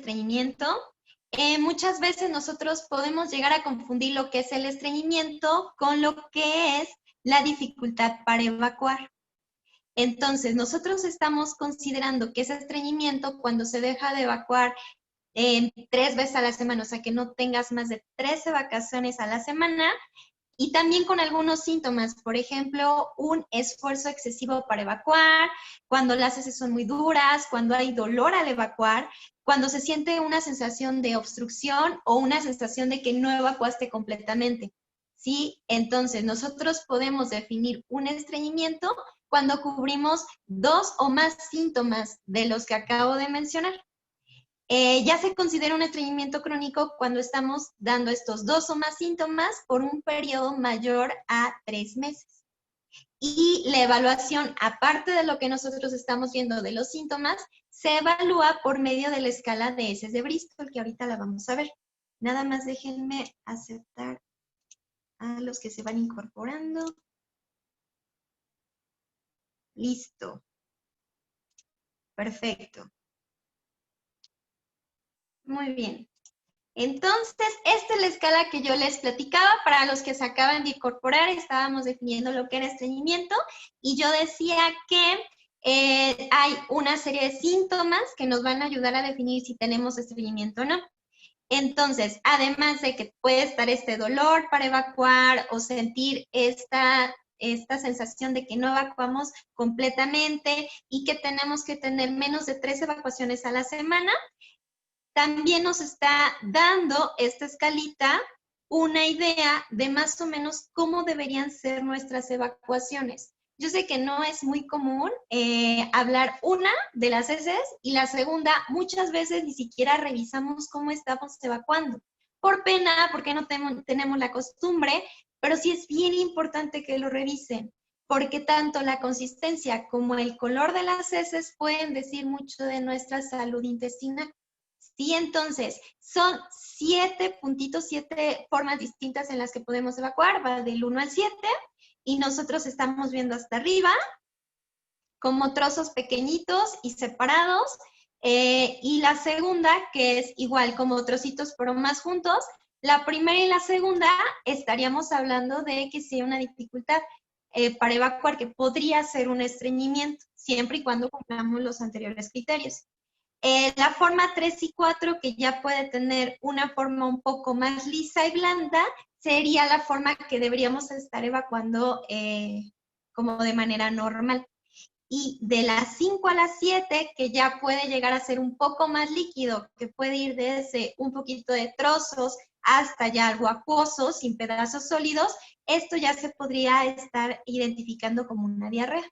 estreñimiento, muchas veces nosotros podemos llegar a confundir lo que es el estreñimiento con lo que es la dificultad para evacuar. Entonces, nosotros estamos considerando que es estreñimiento cuando se deja de evacuar 3 veces a la semana, o sea, que no tengas más de 13 vacaciones a la semana, y también con algunos síntomas, por ejemplo, un esfuerzo excesivo para evacuar, cuando las heces son muy duras, cuando hay dolor al evacuar, cuando se siente una sensación de obstrucción o una sensación de que no evacuaste completamente, ¿sí? Entonces, nosotros podemos definir un estreñimiento cuando cubrimos 2 o más síntomas de los que acabo de mencionar. Ya se considera un estreñimiento crónico cuando estamos dando estos 2 o más síntomas por un periodo mayor a 3 meses. Y la evaluación, aparte de lo que nosotros estamos viendo de los síntomas, se evalúa por medio de la escala de heces de Bristol, que ahorita la vamos a ver. Nada más déjenme aceptar a los que se van incorporando. Listo. Perfecto. Muy bien. Entonces, esta es la escala que yo les platicaba. Para los que se acaban de incorporar, estábamos definiendo lo que era estreñimiento y yo decía que hay una serie de síntomas que nos van a ayudar a definir si tenemos estreñimiento o no. Entonces, además de que puede estar este dolor para evacuar o sentir esta sensación de que no evacuamos completamente y que tenemos que tener menos de 3 evacuaciones a la semana, también nos está dando esta escalita una idea de más o menos cómo deberían ser nuestras evacuaciones. Yo sé que no es muy común hablar una de las heces y la segunda muchas veces ni siquiera revisamos cómo estamos evacuando. Por pena, porque no tenemos la costumbre, pero sí es bien importante que lo revisen, porque tanto la consistencia como el color de las heces pueden decir mucho de nuestra salud intestinal. Sí, entonces, son 7 puntitos, 7 formas distintas en las que podemos evacuar, va del 1 al 7, y nosotros estamos viendo hasta arriba, como trozos pequeñitos y separados, y la segunda, que es igual, como trocitos pero más juntos. La primera y la segunda estaríamos hablando de que sí hay una dificultad para evacuar, que podría ser un estreñimiento, siempre y cuando cumplamos los anteriores criterios. La forma 3 y 4, que ya puede tener una forma un poco más lisa y blanda, sería la forma que deberíamos estar evacuando como de manera normal. Y de las 5 a las 7, que ya puede llegar a ser un poco más líquido, que puede ir desde un poquito de trozos hasta ya algo acuoso, sin pedazos sólidos, esto ya se podría estar identificando como una diarrea.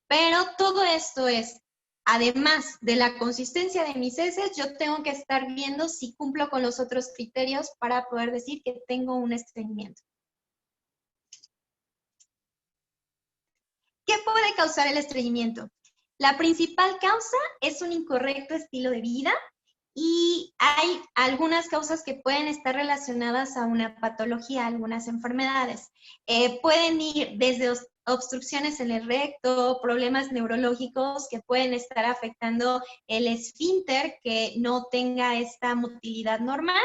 Pero todo esto es, además de la consistencia de mis heces, yo tengo que estar viendo si cumplo con los otros criterios para poder decir que tengo un estreñimiento. ¿Qué puede causar el estreñimiento? La principal causa es un incorrecto estilo de vida y hay algunas causas que pueden estar relacionadas a una patología, algunas enfermedades. Pueden ir desde obstrucciones en el recto, problemas neurológicos que pueden estar afectando el esfínter que no tenga esta motilidad normal,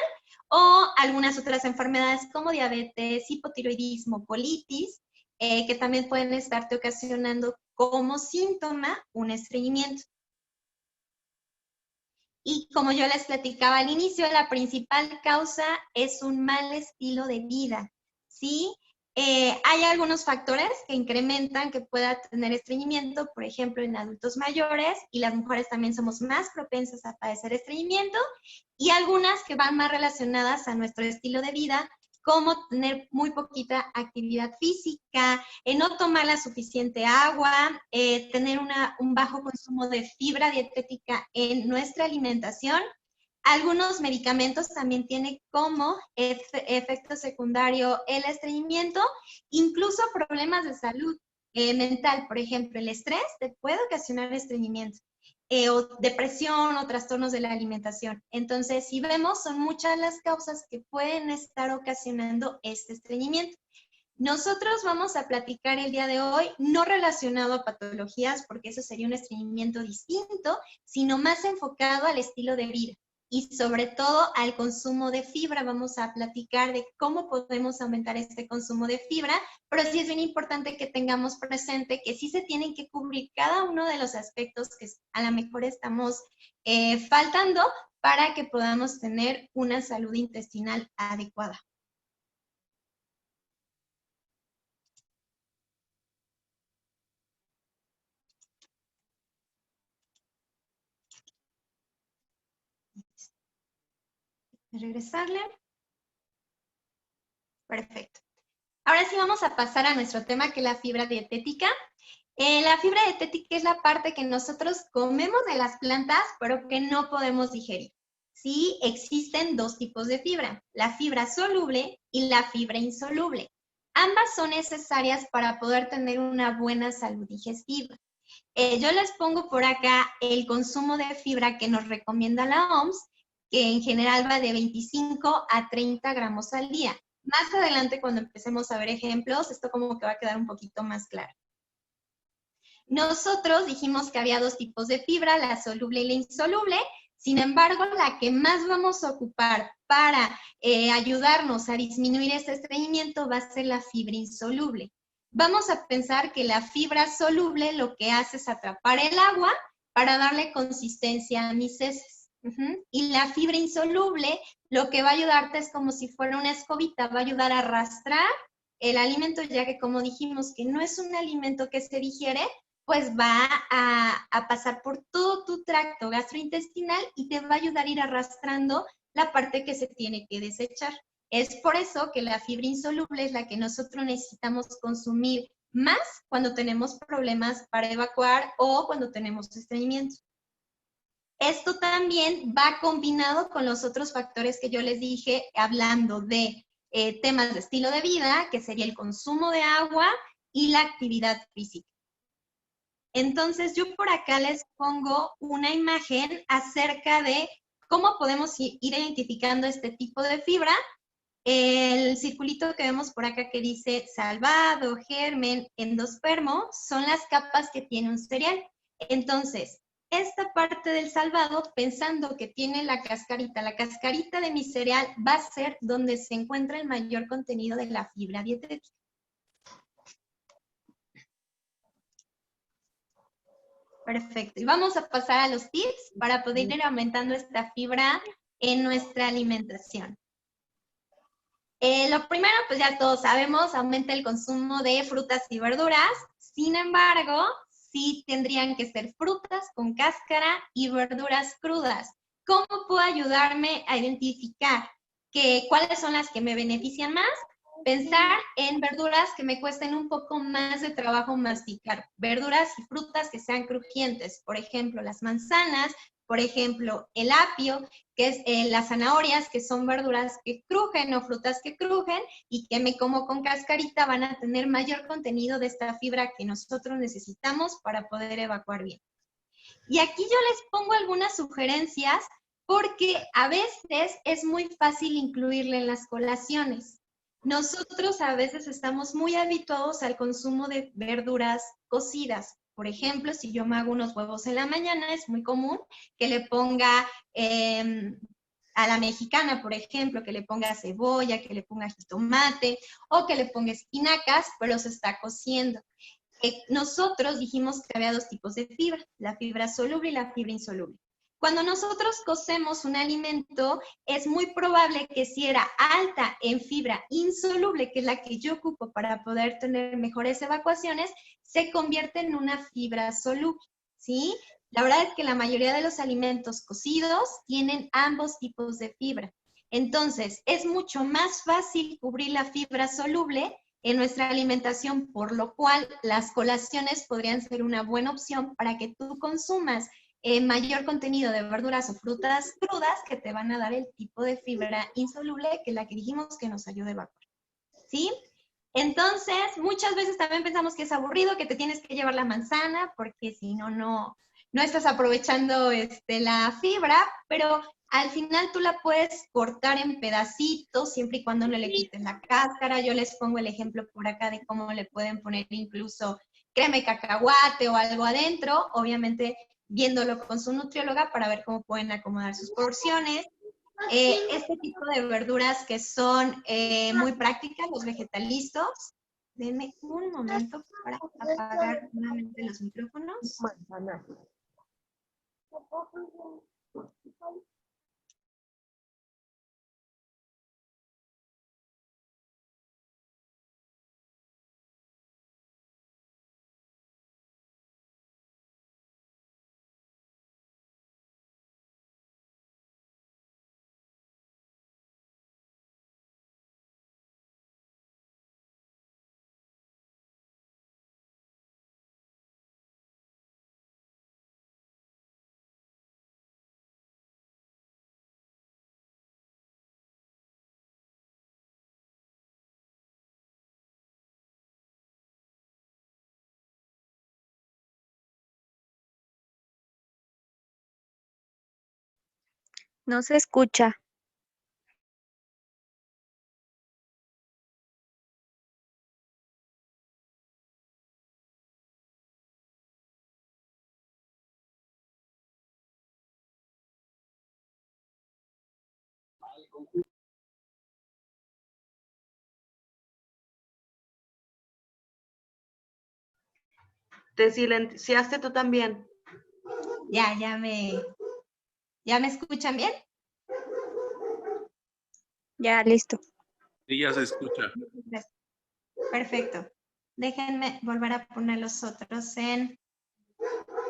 o algunas otras enfermedades como diabetes, hipotiroidismo, colitis, que también pueden estarte ocasionando como síntoma un estreñimiento. Y como yo les platicaba al inicio, la principal causa es un mal estilo de vida, ¿sí? Hay algunos factores que incrementan que pueda tener estreñimiento, por ejemplo, en adultos mayores, y las mujeres también somos más propensas a padecer estreñimiento, y algunas que van más relacionadas a nuestro estilo de vida, como tener muy poquita actividad física, no tomar la suficiente agua, tener un bajo consumo de fibra dietética en nuestra alimentación. Algunos medicamentos también tienen como efecto secundario el estreñimiento, incluso problemas de salud mental, por ejemplo, el estrés te puede ocasionar estreñimiento. O depresión o trastornos de la alimentación. Entonces, si vemos, son muchas las causas que pueden estar ocasionando este estreñimiento. Nosotros vamos a platicar el día de hoy, no relacionado a patologías, porque eso sería un estreñimiento distinto, sino más enfocado al estilo de vida y sobre todo al consumo de fibra. Vamos a platicar de cómo podemos aumentar este consumo de fibra, pero sí es bien importante que tengamos presente que sí se tienen que cubrir cada uno de los aspectos que a lo mejor estamos faltando para que podamos tener una salud intestinal adecuada. Regresarle. Perfecto. Ahora sí vamos a pasar a nuestro tema, que es la fibra dietética. La fibra dietética es la parte que nosotros comemos de las plantas, pero que no podemos digerir. Sí, existen dos tipos de fibra, la fibra soluble y la fibra insoluble. Ambas son necesarias para poder tener una buena salud digestiva. Yo les pongo por acá el consumo de fibra que nos recomienda la OMS, que en general va de 25 a 30 gramos al día. Más adelante, cuando empecemos a ver ejemplos, esto como que va a quedar un poquito más claro. Nosotros dijimos que había dos tipos de fibra, la soluble y la insoluble. Sin embargo, la que más vamos a ocupar para ayudarnos a disminuir este estreñimiento va a ser la fibra insoluble. Vamos a pensar que la fibra soluble lo que hace es atrapar el agua para darle consistencia a mis heces. Y la fibra insoluble lo que va a ayudarte es como si fuera una escobita, va a ayudar a arrastrar el alimento, ya que como dijimos que no es un alimento que se digiere, pues va a pasar por todo tu tracto gastrointestinal y te va a ayudar a ir arrastrando la parte que se tiene que desechar. Es por eso que la fibra insoluble es la que nosotros necesitamos consumir más cuando tenemos problemas para evacuar o cuando tenemos estreñimiento. Esto también va combinado con los otros factores que yo les dije, hablando de temas de estilo de vida, que sería el consumo de agua y la actividad física. Entonces, yo por acá les pongo una imagen acerca de cómo podemos ir identificando este tipo de fibra. El circulito que vemos por acá que dice salvado, germen, endospermo, son las capas que tiene un cereal. Entonces, esta parte del salvado, pensando que tiene la cascarita de mi cereal va a ser donde se encuentra el mayor contenido de la fibra dietética. Perfecto. Y vamos a pasar a los tips para poder ir aumentando esta fibra en nuestra alimentación. Lo primero, pues ya todos sabemos, aumenta el consumo de frutas y verduras. Sin embargo, sí tendrían que ser frutas con cáscara y verduras crudas. ¿Cómo puedo ayudarme a identificar cuáles son las que me benefician más? Pensar en verduras que me cuesten un poco más de trabajo masticar. Verduras y frutas que sean crujientes. Por ejemplo, las manzanas, por ejemplo, el apio, que es las zanahorias, que son verduras que crujen o frutas que crujen y que me como con cascarita, van a tener mayor contenido de esta fibra que nosotros necesitamos para poder evacuar bien. Y aquí yo les pongo algunas sugerencias porque a veces es muy fácil incluirle en las colaciones. Nosotros a veces estamos muy habituados al consumo de verduras cocidas. Por ejemplo, si yo me hago unos huevos en la mañana, es muy común que le ponga a la mexicana, por ejemplo, que le ponga cebolla, que le ponga jitomate o que le ponga espinacas, pero se está cociendo. Nosotros dijimos que había dos tipos de fibra, la fibra soluble y la fibra insoluble. Cuando nosotros cocemos un alimento, es muy probable que si era alta en fibra insoluble, que es la que yo ocupo para poder tener mejores evacuaciones, se convierte en una fibra soluble, ¿sí? La verdad es que la mayoría de los alimentos cocidos tienen ambos tipos de fibra. Entonces, es mucho más fácil cubrir la fibra soluble en nuestra alimentación, por lo cual las colaciones podrían ser una buena opción para que tú consumas mayor contenido de verduras o frutas crudas que te van a dar el tipo de fibra insoluble, que es la que dijimos que nos ayuda a evacuar. ¿Sí? Entonces, muchas veces también pensamos que es aburrido, que te tienes que llevar la manzana, porque si no, no estás aprovechando la fibra, pero Al final tú la puedes cortar en pedacitos, siempre y cuando no le quiten la cáscara. Yo les pongo el ejemplo por acá de cómo le pueden poner incluso crema de cacahuate o algo adentro, obviamente viéndolo con su nutrióloga para ver cómo pueden acomodar sus porciones. Este tipo de verduras que son muy prácticas, los vegetalistos. Denme un momento para apagar nuevamente los micrófonos. No se escucha. Te silenciaste tú también. ¿Ya me escuchan bien? Ya, listo. Sí, ya se escucha. Perfecto. Déjenme volver a poner los otros en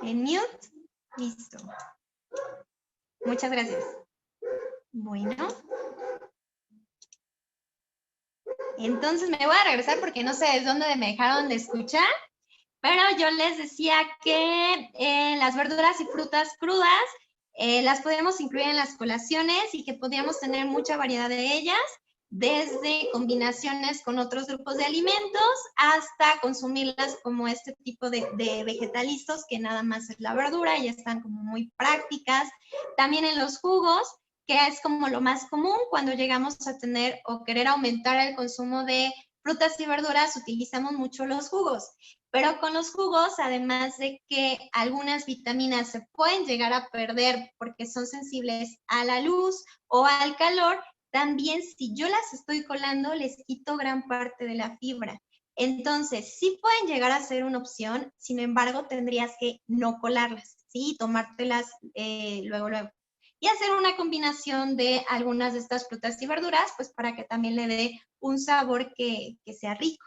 mute. Listo. Muchas gracias. Bueno. Entonces me voy a regresar porque no sé desde dónde me dejaron de escuchar, pero yo les decía que las verduras y frutas crudas las podemos incluir en las colaciones y que podríamos tener mucha variedad de ellas, desde combinaciones con otros grupos de alimentos hasta consumirlas como este tipo de vegetalistos que nada más es la verdura y están como muy prácticas. También en los jugos, que es como lo más común cuando llegamos a tener o querer aumentar el consumo de frutas y verduras, utilizamos mucho los jugos. Pero con los jugos, además de que algunas vitaminas se pueden llegar a perder porque son sensibles a la luz o al calor, también si yo las estoy colando, les quito gran parte de la fibra. Entonces, sí pueden llegar a ser una opción, sin embargo, tendrías que no colarlas, ¿sí? Tomártelas luego. Y hacer una combinación de algunas de estas frutas y verduras, pues para que también le dé un sabor que sea rico.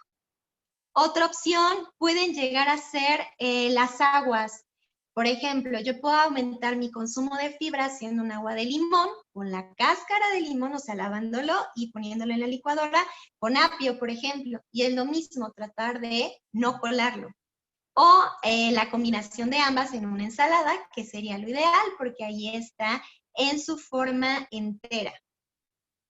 Otra opción pueden llegar a ser las aguas. Por ejemplo, yo puedo aumentar mi consumo de fibra haciendo un agua de limón con la cáscara de limón, o sea, lavándolo y poniéndolo en la licuadora con apio, por ejemplo. Y es lo mismo, tratar de no colarlo. O la combinación de ambas en una ensalada, que sería lo ideal porque ahí está en su forma entera.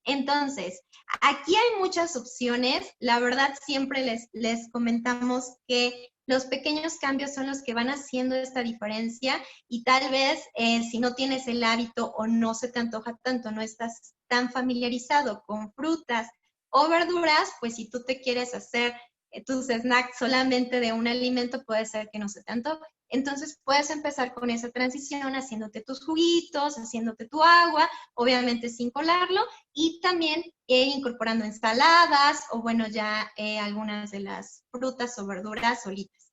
Entonces, aquí hay muchas opciones. La verdad, siempre les comentamos que los pequeños cambios son los que van haciendo esta diferencia y tal vez si no tienes el hábito o no se te antoja tanto, no estás tan familiarizado con frutas o verduras, pues si tú te quieres hacer tus snacks solamente de un alimento, puede ser que no se te antoje. Entonces puedes empezar con esa transición haciéndote tus juguitos, haciéndote tu agua, obviamente sin colarlo, y también incorporando ensaladas o bueno, ya algunas de las frutas o verduras solitas.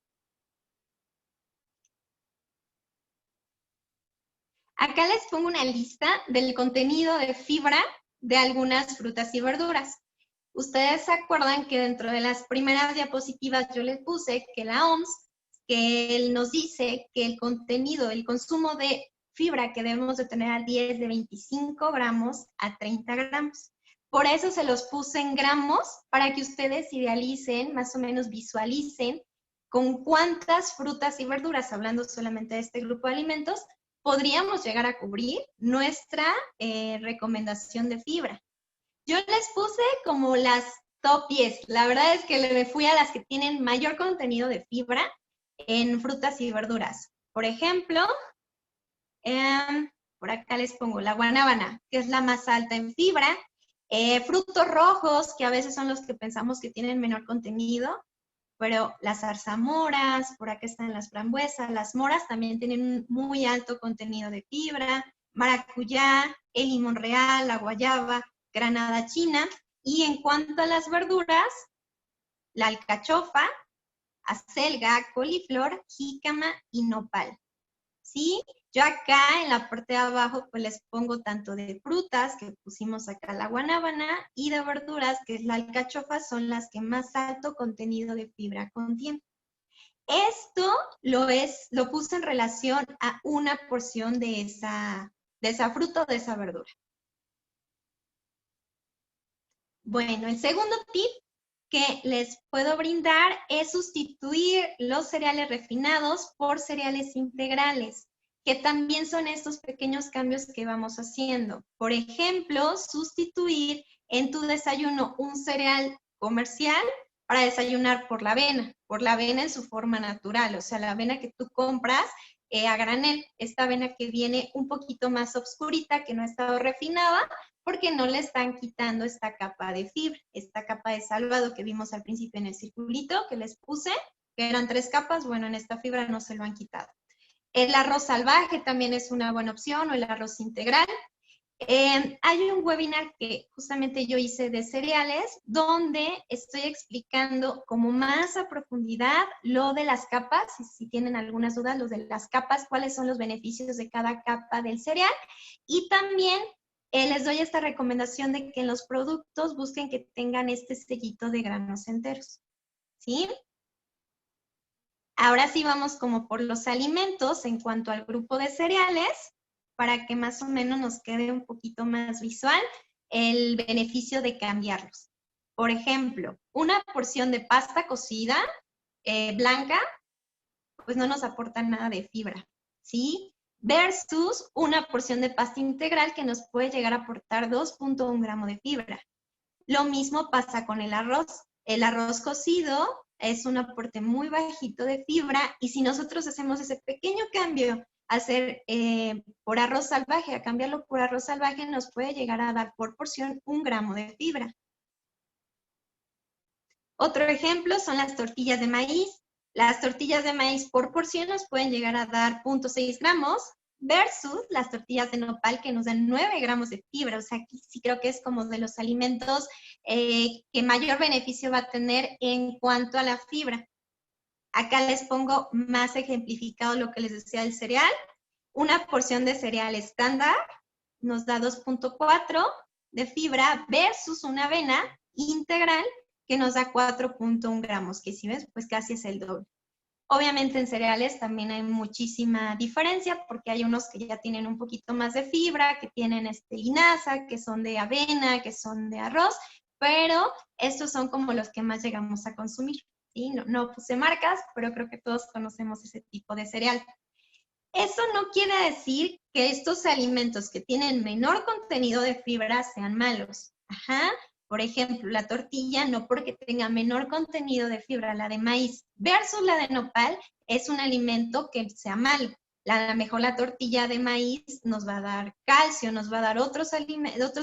Acá les pongo una lista del contenido de fibra de algunas frutas y verduras. Ustedes se acuerdan que dentro de las primeras diapositivas yo les puse que la OMS, que él nos dice que el contenido, el consumo de fibra que debemos de tener al día es de 25 gramos a 30 gramos. Por eso se los puse en gramos para que ustedes idealicen, más o menos visualicen con cuántas frutas y verduras, hablando solamente de este grupo de alimentos, podríamos llegar a cubrir nuestra recomendación de fibra. Yo les puse como las top 10. La verdad es que me fui a las que tienen mayor contenido de fibra en frutas y verduras. Por ejemplo, Por acá les pongo la guanábana, que es la más alta en fibra. Frutos rojos, que a veces son los que pensamos que tienen menor contenido, pero las zarzamoras, por acá están las frambuesas, las moras también tienen un muy alto contenido de fibra, maracuyá, el limón real, la guayaba, granada china. Y en cuanto a las verduras, la alcachofa, acelga, coliflor, jícama y nopal. ¿Sí? Yo acá en la parte de abajo pues les pongo tanto de frutas, que pusimos acá la guanábana, y de verduras, que es la alcachofa, son las que más alto contenido de fibra contienen. Esto lo puse en relación a una porción de esa fruta o de esa verdura. Bueno, el segundo tip que les puedo brindar es sustituir los cereales refinados por cereales integrales, que también son estos pequeños cambios que vamos haciendo. Por ejemplo, sustituir en tu desayuno un cereal comercial para desayunar por la avena en su forma natural, o sea, la avena que tú compras a granel, esta avena que viene un poquito más oscurita, que no ha estado refinada, porque no le están quitando esta capa de fibra, esta capa de salvado que vimos al principio en el circulito que les puse, que eran 3 capas, bueno, en esta fibra no se lo han quitado. El arroz salvaje también es una buena opción, o el arroz integral. Hay un webinar que justamente yo hice de cereales, donde estoy explicando como más a profundidad lo de las capas, si tienen algunas dudas, lo de las capas, cuáles son los beneficios de cada capa del cereal, y también les doy esta recomendación de que en los productos busquen que tengan este sellito de granos enteros, ¿sí? Ahora sí vamos como por los alimentos en cuanto al grupo de cereales, para que más o menos nos quede un poquito más visual el beneficio de cambiarlos. Por ejemplo, una porción de pasta cocida blanca, pues no nos aporta nada de fibra, ¿sí? Versus una porción de pasta integral que nos puede llegar a aportar 2.1 gramos de fibra. Lo mismo pasa con el arroz. El arroz cocido es un aporte muy bajito de fibra, y si nosotros hacemos ese pequeño cambio, hacer por arroz salvaje, a cambiarlo por arroz salvaje, nos puede llegar a dar por porción 1 gramo de fibra. Otro ejemplo son las tortillas de maíz. Las tortillas de maíz por porción nos pueden llegar a dar 0.6 gramos, versus las tortillas de nopal que nos dan 9 gramos de fibra. O sea, aquí sí creo que es como de los alimentos que mayor beneficio va a tener en cuanto a la fibra. Acá les pongo más ejemplificado lo que les decía del cereal. Una porción de cereal estándar nos da 2.4 de fibra versus una avena integral que nos da 4.1 gramos, que si ves, pues casi es el doble. Obviamente en cereales también hay muchísima diferencia, porque hay unos que ya tienen un poquito más de fibra, que tienen linaza, que son de avena, que son de arroz, pero estos son como los que más llegamos a consumir, ¿sí? No puse marcas, pero creo que todos conocemos ese tipo de cereal. Eso no quiere decir que estos alimentos que tienen menor contenido de fibra sean malos. Ajá. Por ejemplo, la tortilla, no porque tenga menor contenido de fibra, la de maíz versus la de nopal, es un alimento que sea malo. A lo mejor la tortilla de maíz nos va a dar calcio, nos va a dar otros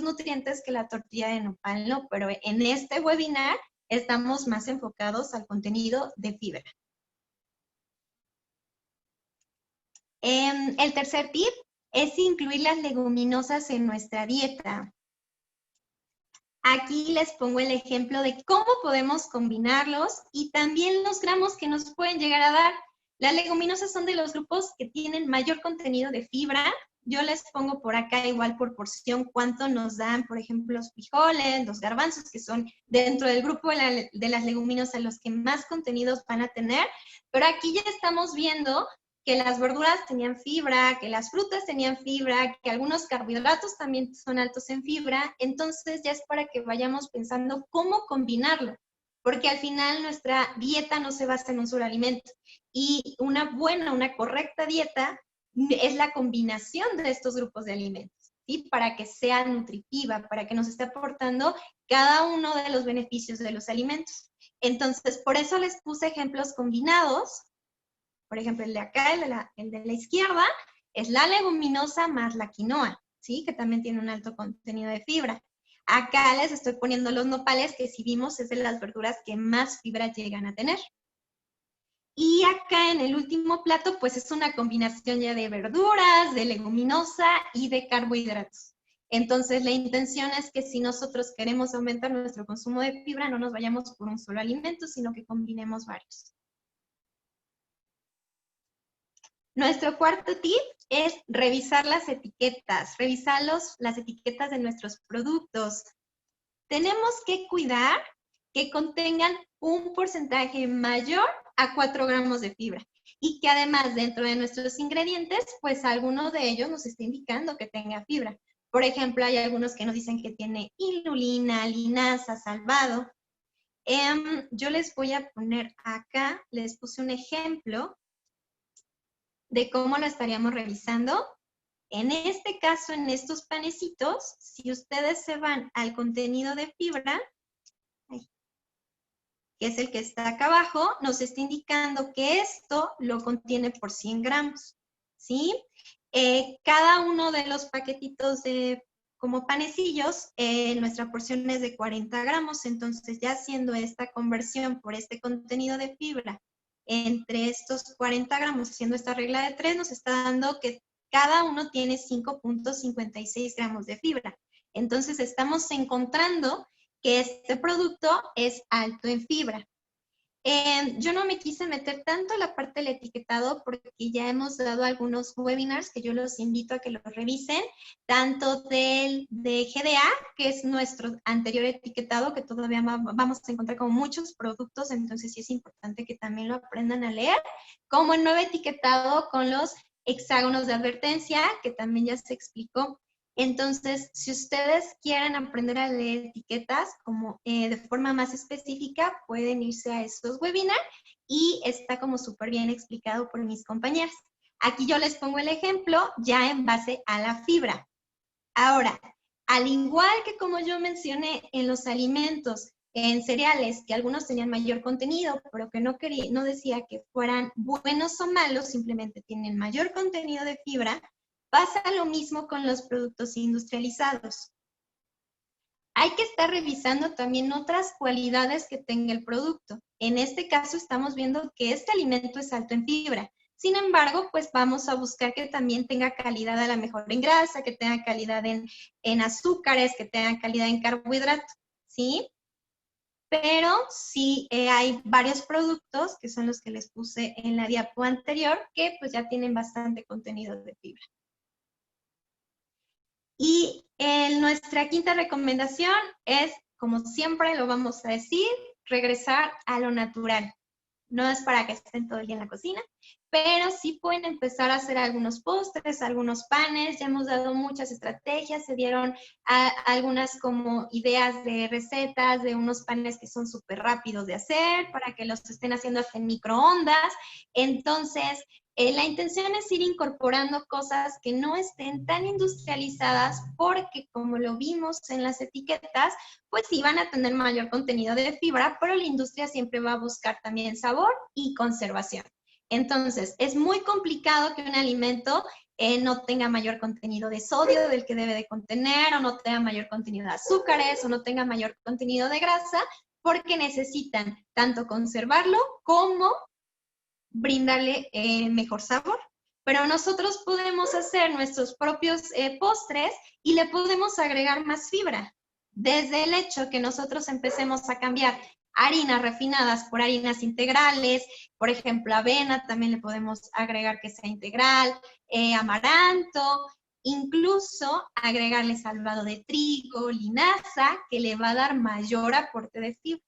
nutrientes que la tortilla de nopal no, pero en este webinar estamos más enfocados al contenido de fibra. El tercer tip es incluir las leguminosas en nuestra dieta. Aquí les pongo el ejemplo de cómo podemos combinarlos y también los gramos que nos pueden llegar a dar. Las leguminosas son de los grupos que tienen mayor contenido de fibra. Yo les pongo por acá igual por porción cuánto nos dan, por ejemplo, los frijoles, los garbanzos, que son dentro del grupo de las leguminosas los que más contenidos van a tener. Pero aquí ya estamos viendo que las verduras tenían fibra, que las frutas tenían fibra, que algunos carbohidratos también son altos en fibra. Entonces ya es para que vayamos pensando cómo combinarlo, porque al final nuestra dieta no se basa en un solo alimento, y una correcta dieta es la combinación de estos grupos de alimentos, ¿sí? Para que sea nutritiva, para que nos esté aportando cada uno de los beneficios de los alimentos. Entonces, por eso les puse ejemplos combinados. Por ejemplo, el de acá, el de la izquierda, es la leguminosa más la quinoa, ¿sí? Que también tiene un alto contenido de fibra. Acá les estoy poniendo los nopales, que si vimos es de las verduras que más fibra llegan a tener. Y acá en el último plato, pues es una combinación ya de verduras, de leguminosa y de carbohidratos. Entonces, la intención es que si nosotros queremos aumentar nuestro consumo de fibra, no nos vayamos por un solo alimento, sino que combinemos varios. Nuestro cuarto tip es revisar las etiquetas, revisar las etiquetas de nuestros productos. Tenemos que cuidar que contengan un porcentaje mayor a 4 gramos de fibra y que además dentro de nuestros ingredientes, pues alguno de ellos nos está indicando que tenga fibra. Por ejemplo, hay algunos que nos dicen que tiene inulina, linaza, salvado. Yo les voy a poner acá, les puse un ejemplo de cómo lo estaríamos revisando. En este caso, en estos panecitos, si ustedes se van al contenido de fibra, que es el que está acá abajo, nos está indicando que esto lo contiene por 100 gramos, ¿sí? Cada uno de los paquetitos de como panecillos, nuestra porción es de 40 gramos, entonces ya haciendo esta conversión por este contenido de fibra entre estos 40 gramos, haciendo esta regla de 3, nos está dando que cada uno tiene 5.56 gramos de fibra. Entonces estamos encontrando que este producto es alto en fibra. Yo no me quise meter tanto en la parte del etiquetado porque ya hemos dado algunos webinars que yo los invito a que los revisen, tanto de GDA, que es nuestro anterior etiquetado, que todavía vamos a encontrar como muchos productos, entonces sí es importante que también lo aprendan a leer, como el nuevo etiquetado con los hexágonos de advertencia, que también ya se explicó. Entonces, si ustedes quieren aprender a leer etiquetas como de forma más específica, pueden irse a estos webinars y está como súper bien explicado por mis compañeras. Aquí yo les pongo el ejemplo ya en base a la fibra. Ahora, al igual que como yo mencioné en los alimentos, en cereales, que algunos tenían mayor contenido, pero que no decía que fueran buenos o malos, simplemente tienen mayor contenido de fibra, pasa lo mismo con los productos industrializados. Hay que estar revisando también otras cualidades que tenga el producto. En este caso estamos viendo que este alimento es alto en fibra. Sin embargo, pues vamos a buscar que también tenga calidad a la mejor en grasa, que tenga calidad en azúcares, que tenga calidad en carbohidratos, ¿sí? Pero sí hay varios productos, que son los que les puse en la diapo anterior, que pues ya tienen bastante contenido de fibra. Y nuestra quinta recomendación es, como siempre lo vamos a decir, regresar a lo natural. No es para que estén todo el día en la cocina, pero sí pueden empezar a hacer algunos postres, algunos panes. Ya hemos dado muchas estrategias, se dieron algunas como ideas de recetas de unos panes que son súper rápidos de hacer para que los estén haciendo hasta en microondas. Entonces, la intención es ir incorporando cosas que no estén tan industrializadas porque, como lo vimos en las etiquetas, pues sí van a tener mayor contenido de fibra, pero la industria siempre va a buscar también sabor y conservación. Entonces, es muy complicado que un alimento no tenga mayor contenido de sodio del que debe de contener, o no tenga mayor contenido de azúcares, o no tenga mayor contenido de grasa, porque necesitan tanto conservarlo como brindarle mejor sabor. Pero nosotros podemos hacer nuestros propios postres y le podemos agregar más fibra. Desde el hecho que nosotros empecemos a cambiar harinas refinadas por harinas integrales, por ejemplo, avena también le podemos agregar que sea integral, amaranto, incluso agregarle salvado de trigo, linaza, que le va a dar mayor aporte de fibra.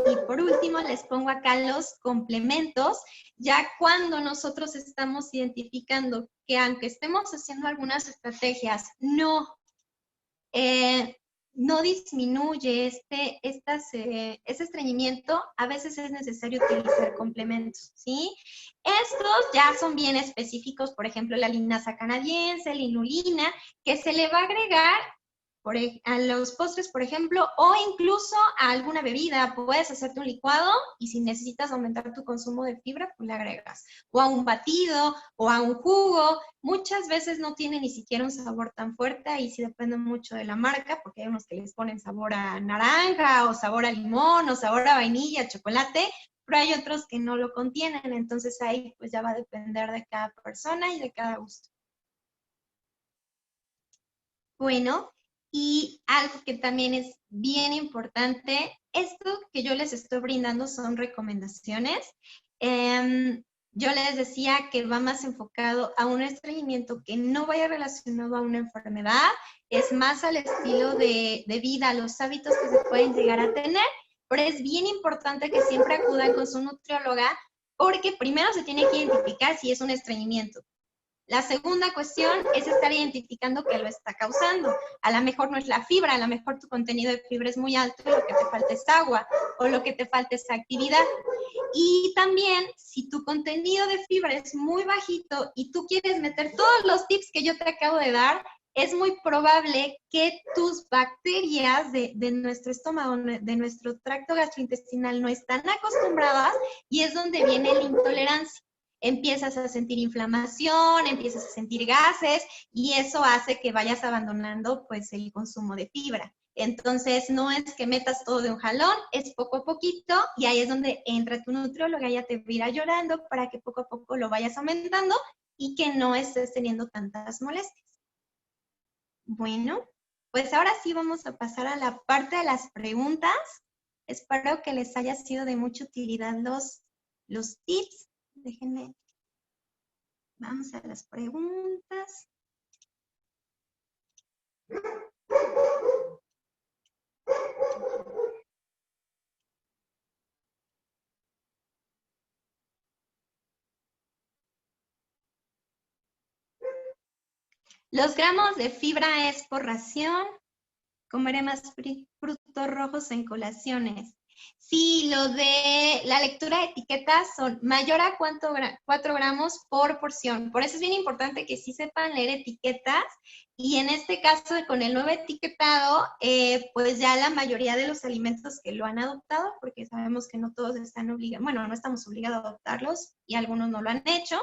Y por último, les pongo acá los complementos, ya cuando nosotros estamos identificando que aunque estemos haciendo algunas estrategias, no disminuye ese estreñimiento, a veces es necesario utilizar complementos, ¿sí? Estos ya son bien específicos, por ejemplo, la linaza canadiense, la inulina, que se le va a agregar a los postres, por ejemplo, o incluso a alguna bebida. Puedes hacerte un licuado y si necesitas aumentar tu consumo de fibra, pues le agregas. O a un batido, o a un jugo. Muchas veces no tiene ni siquiera un sabor tan fuerte, y sí depende mucho de la marca, porque hay unos que les ponen sabor a naranja, o sabor a limón, o sabor a vainilla, chocolate, pero hay otros que no lo contienen. Entonces ahí pues ya va a depender de cada persona y de cada gusto. Bueno, y algo que también es bien importante, esto que yo les estoy brindando son recomendaciones. Yo les decía que va más enfocado a un estreñimiento que no vaya relacionado a una enfermedad, es más al estilo de vida, a los hábitos que se pueden llegar a tener, pero es bien importante que siempre acudan con su nutrióloga, porque primero se tiene que identificar si es un estreñimiento. La segunda cuestión es estar identificando qué lo está causando. A lo mejor no es la fibra, a lo mejor tu contenido de fibra es muy alto y lo que te falta es agua, o lo que te falta es actividad. Y también, si tu contenido de fibra es muy bajito y tú quieres meter todos los tips que yo te acabo de dar, es muy probable que tus bacterias de nuestro estómago, de nuestro tracto gastrointestinal, no están acostumbradas, y es donde viene la intolerancia. Empiezas a sentir inflamación, empiezas a sentir gases, y eso hace que vayas abandonando pues el consumo de fibra. Entonces no es que metas todo de un jalón, es poco a poquito, y ahí es donde entra tu nutrióloga, ella te irá llorando para que poco a poco lo vayas aumentando y que no estés teniendo tantas molestias. Bueno, pues ahora sí vamos a pasar a la parte de las preguntas. Espero que les haya sido de mucha utilidad los tips. Déjenme, vamos a las preguntas. Los gramos de fibra es por ración. Comeré más frutos rojos en colaciones. Sí, lo de la lectura de etiquetas son mayor a 4 gramos por porción. Por eso es bien importante que sí sepan leer etiquetas. Y en este caso, con el nuevo etiquetado, pues ya la mayoría de los alimentos que lo han adoptado, porque sabemos que no todos están obligados, bueno, no estamos obligados a adoptarlos y algunos no lo han hecho,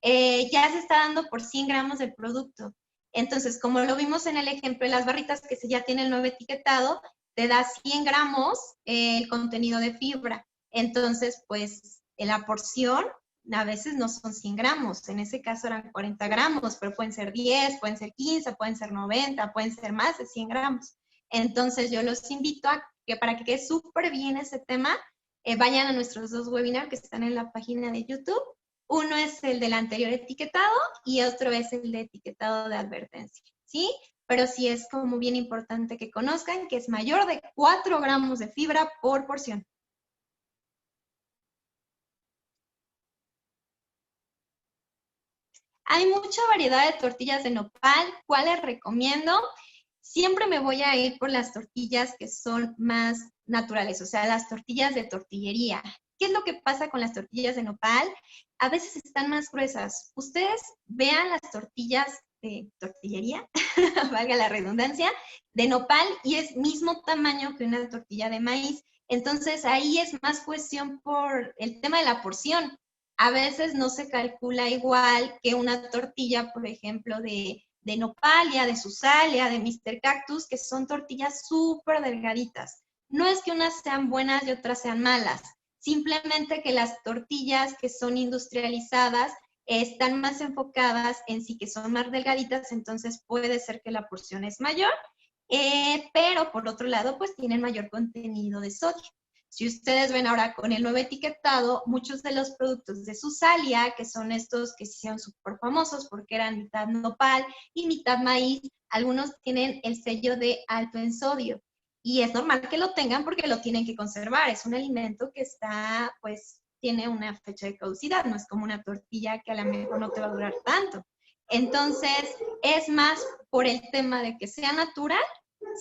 ya se está dando por 100 gramos del producto. Entonces, como lo vimos en el ejemplo de las barritas, que ya tiene el nuevo etiquetado, te da 100 gramos el contenido de fibra. Entonces, pues, la porción a veces no son 100 gramos. En ese caso eran 40 gramos, pero pueden ser 10, pueden ser 15, pueden ser 90, pueden ser más de 100 gramos. Entonces, yo los invito a que para que quede súper bien ese tema, vayan a nuestros 2 webinars que están en la página de YouTube. Uno es el del anterior etiquetado y otro es el de etiquetado de advertencia, ¿sí? Pero sí es como bien importante que conozcan que es mayor de 4 gramos de fibra por porción. Hay mucha variedad de tortillas de nopal. ¿Cuáles recomiendo? Siempre me voy a ir por las tortillas que son más naturales, o sea, las tortillas de tortillería. ¿Qué es lo que pasa con las tortillas de nopal? A veces están más gruesas. Ustedes vean las tortillas de tortillería, valga la redundancia, de nopal, y es mismo tamaño que una tortilla de maíz. Entonces ahí es más cuestión por el tema de la porción. A veces no se calcula igual que una tortilla, por ejemplo, de Nopalia, de Susalia, de Mr. Cactus, que son tortillas súper delgaditas. No es que unas sean buenas y otras sean malas, simplemente que las tortillas que son industrializadas están más enfocadas en sí que son más delgaditas, entonces puede ser que la porción es mayor, pero por otro lado, pues tienen mayor contenido de sodio. Si ustedes ven ahora con el nuevo etiquetado, muchos de los productos de Susalia, que son estos que se hicieron súper famosos porque eran mitad nopal y mitad maíz, algunos tienen el sello de alto en sodio. Y es normal que lo tengan porque lo tienen que conservar. Es un alimento que está, pues, tiene una fecha de caducidad. No es como una tortilla que a lo mejor no te va a durar tanto. Entonces, es más por el tema de que sea natural.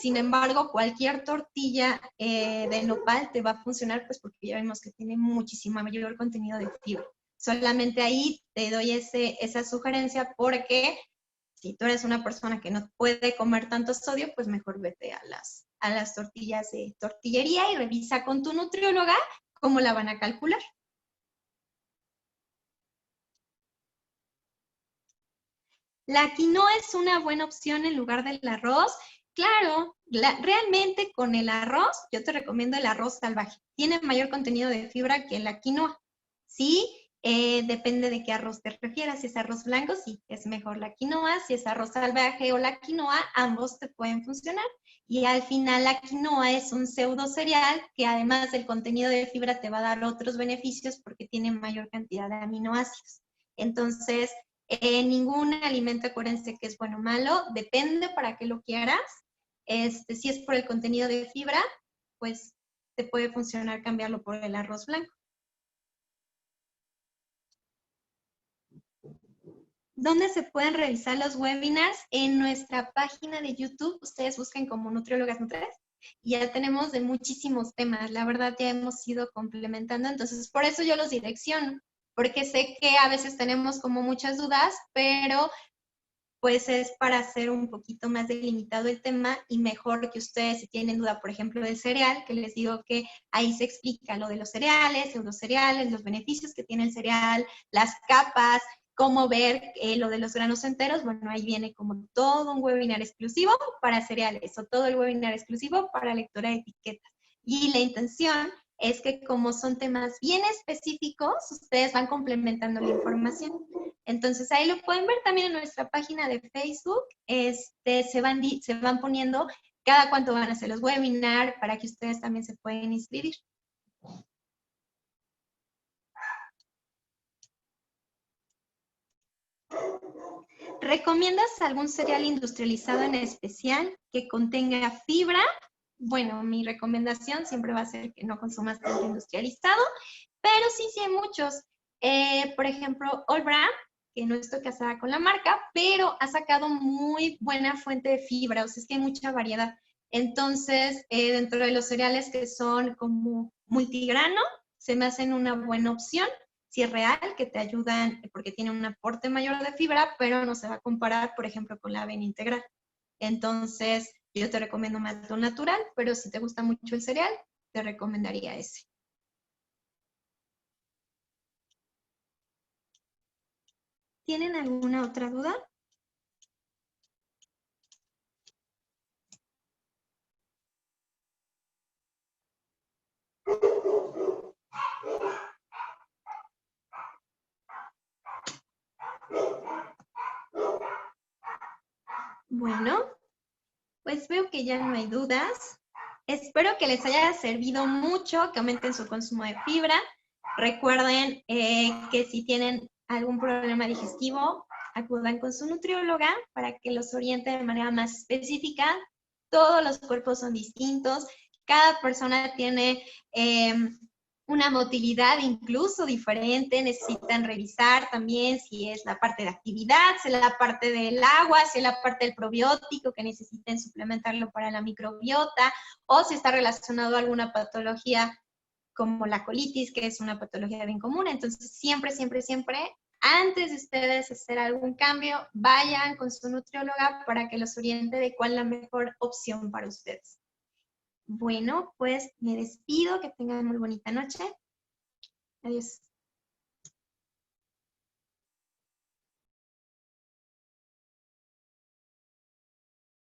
Sin embargo, cualquier tortilla de nopal te va a funcionar, pues porque ya vemos que tiene muchísimo mayor contenido de fibra. Solamente ahí te doy esa sugerencia porque si tú eres una persona que no puede comer tanto sodio, pues mejor vete a las tortillas de tortillería y revisa con tu nutrióloga cómo la van a calcular. La quinoa es una buena opción en lugar del arroz. Claro, realmente con el arroz, yo te recomiendo el arroz salvaje. Tiene mayor contenido de fibra que la quinoa. Sí, depende de qué arroz te refieras. Si es arroz blanco, sí, es mejor la quinoa. Si es arroz salvaje o la quinoa, ambos te pueden funcionar. Y al final la quinoa es un pseudo cereal que además del contenido de fibra te va a dar otros beneficios porque tiene mayor cantidad de aminoácidos. Entonces, ningún alimento, acuérdense que es bueno o malo, depende para qué lo quieras. Si es por el contenido de fibra, pues te puede funcionar cambiarlo por el arroz blanco. ¿Dónde se pueden revisar los webinars? En nuestra página de YouTube, ustedes buscan como Nutriólogas Nutres y ya tenemos de muchísimos temas. La verdad ya hemos ido complementando, entonces por eso yo los direcciono, porque sé que a veces tenemos como muchas dudas, pero pues es para hacer un poquito más delimitado el tema y mejor que ustedes si tienen duda, por ejemplo, del cereal, que les digo que ahí se explica lo de los cereales, pseudocereales, los beneficios que tiene el cereal, las capas, cómo ver lo de los granos enteros. Bueno, ahí viene como todo un webinar exclusivo para cereales o todo el webinar exclusivo para lectura de etiquetas. Y la intención es que como son temas bien específicos, ustedes van complementando la información. Entonces ahí lo pueden ver también en nuestra página de Facebook. Se van poniendo cada cuánto van a hacer los webinars para que ustedes también se puedan inscribir. ¿Recomiendas algún cereal industrializado en especial que contenga fibra? Bueno, mi recomendación siempre va a ser que no consumas tanto industrializado, pero sí hay muchos. Por ejemplo, All Brand, que no estoy casada con la marca, pero ha sacado muy buena fuente de fibra, o sea, es que hay mucha variedad. Entonces, dentro de los cereales que son como multigrano, se me hacen una buena opción. Si es real, que te ayudan porque tienen un aporte mayor de fibra, pero no se va a comparar, por ejemplo, con la avena integral. Entonces, yo te recomiendo más lo natural, pero si te gusta mucho el cereal, te recomendaría ese. ¿Tienen alguna otra duda? Bueno, pues veo que ya no hay dudas. Espero que les haya servido mucho, que aumenten su consumo de fibra. Recuerden que si tienen algún problema digestivo, acudan con su nutrióloga para que los oriente de manera más específica. Todos los cuerpos son distintos. Cada persona tiene una motilidad incluso diferente, necesitan revisar también si es la parte de actividad, si es la parte del agua, si es la parte del probiótico que necesiten suplementarlo para la microbiota, o si está relacionado a alguna patología como la colitis, que es una patología bien común. Entonces, siempre, antes de ustedes hacer algún cambio, vayan con su nutrióloga para que los oriente de cuál es la mejor opción para ustedes. Bueno, pues me despido, que tengan muy bonita noche. Adiós.